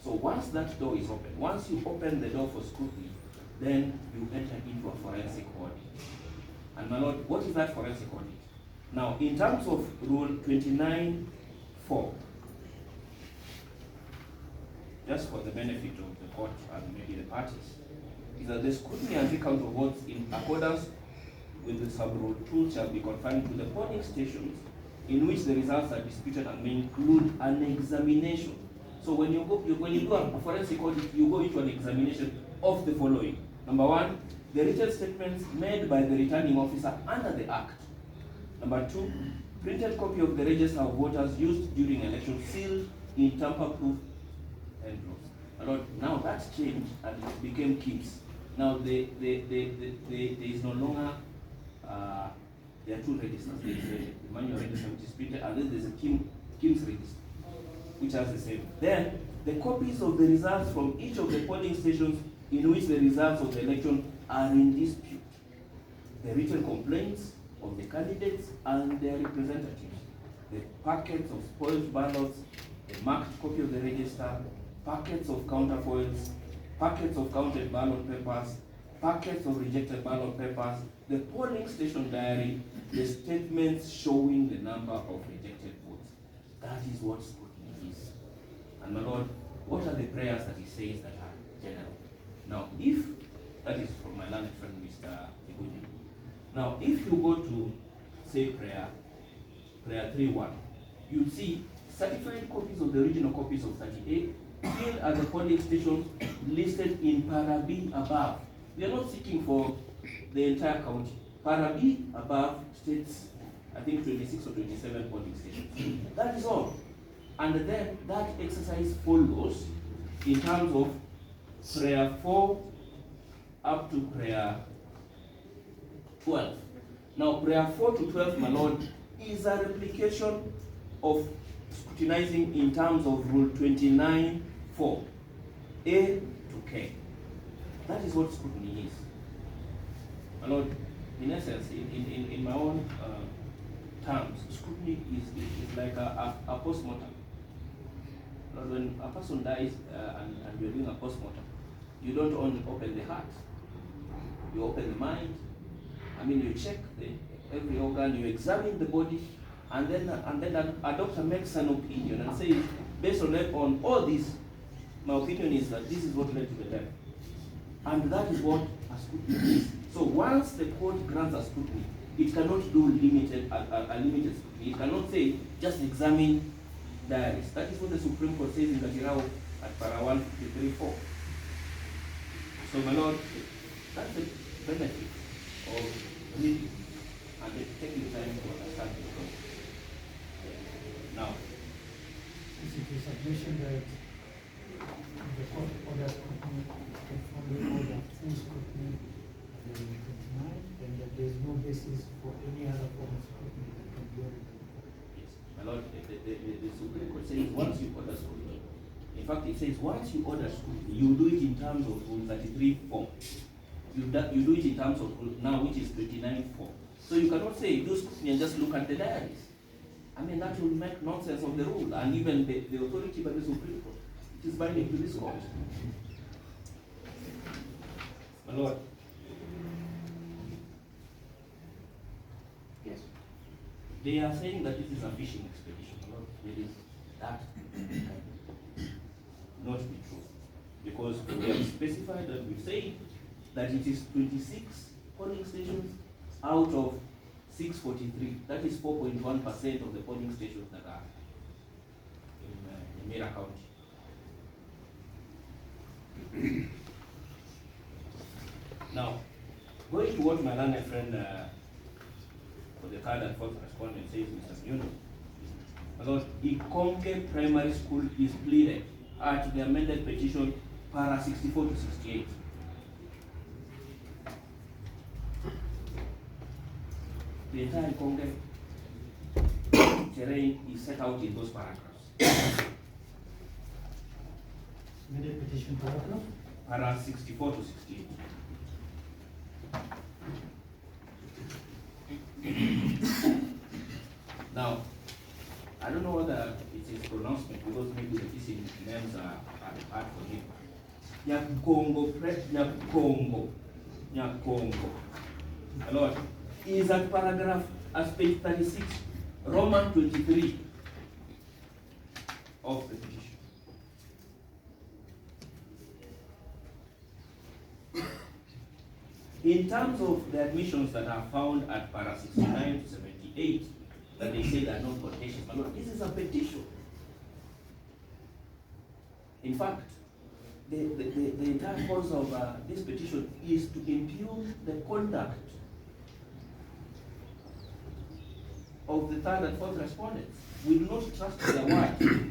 So once that door is open, once you open the door for scrutiny, then you enter into a forensic audit. And my lord, what is that forensic audit? Now, in terms of Rule 29(4), just for the benefit of the court and maybe the parties, is that the scrutiny and recount of votes in accordance with the sub-rule 2 shall be confined to the polling stations in which the results are disputed and may include an examination. So when you do a forensic audit, you go into an examination of the following. Number one, the written statements made by the returning officer under the Act. Number two, printed copy of the register of voters used during election sealed in tamper-proof envelopes. Now that's changed and it became KIMS. Now there is no longer, there are two registers. There is the manual register which is printed, and then there's a KIMS register which has the same. Then the copies of the results from each of the polling stations in which the results of the election are in dispute, the written complaints of the candidates and their representatives, the packets of spoiled ballots, the marked copy of the register, packets of counterfoils, packets of counted ballot papers, packets of rejected ballot papers, the polling station diary, the statements showing the number of rejected votes. That is what scrutiny is. And my lord, what are the prayers that he says that are general? Now, if, that is from my learned friend, Mr. Iguji. Now, if you go to, say, prayer 3.1, you see certified copies of the original copies of 38 filled at the polling stations listed in para B above. We are not seeking for the entire county. Para B above states, I think, 26 or 27 polling stations. That is all. And then that exercise follows in terms of prayer 4 up to prayer 12. Now, prayer 4 to 12, my lord, is a replication of scrutinizing in terms of Rule 29(4), A to K. That is what scrutiny is. My lord, in essence, in my own terms, scrutiny is like a postmortem. When a person dies and you're doing a postmortem, you don't only open the heart, you open the mind. I mean, you check every organ, you examine the body, and then a doctor makes an opinion and says, based on all this, my opinion is that this is what led to the death. And that is what a scrutiny is. So once the court grants a scrutiny, it cannot do a limited scrutiny. It cannot say, just examine diaries. That is what the Supreme Court says in Nyaribo at para 153.4. So, my lord, that's the benefit of reading and taking time to understand the law. Now, it is submission that the court ordered scrutiny from the order full scrutiny and 29, and that there is no basis for any other form of scrutiny that can be ordered. yes, my lord, the Supreme Court says once you order scrutiny, in fact, it says once you order scrutiny, you do it in terms of Rule 33(4). You do it in terms of Rule now, which is 29(4). So you cannot say do scrutiny and just look at the diaries. I mean, that will make nonsense of the rule, and even the authority by the Supreme Court. It is binding to this court. My lord. Yes. They are saying that this is a fishing expedition. My lord, it is that not be true. Because we have specified that we say that it is 26 polling stations out of 643. That is 4.1% of the polling stations that are in Nyamira County. Now, going to what my learned friend for the third and fourth respondent says, Mr. Muno, because Ikonge Primary School is pleaded at the amended petition para 64 to 68. The entire Ikonge terrain is set out in those paragraphs. Amended petition paragraph? Para 64 to 68. Now, I don't know whether it is pronouncement because maybe the PC names are hard for me. Nyakongo. My Lord, is at paragraph, as page 36, Roman 23 of the petition. In terms of the admissions that are found at para 69 to 78, that they say they are not contentious, my Lord, this is a petition. In fact, the entire cause of this petition is to impugn the conduct of the third and fourth respondents. We do not trust their word.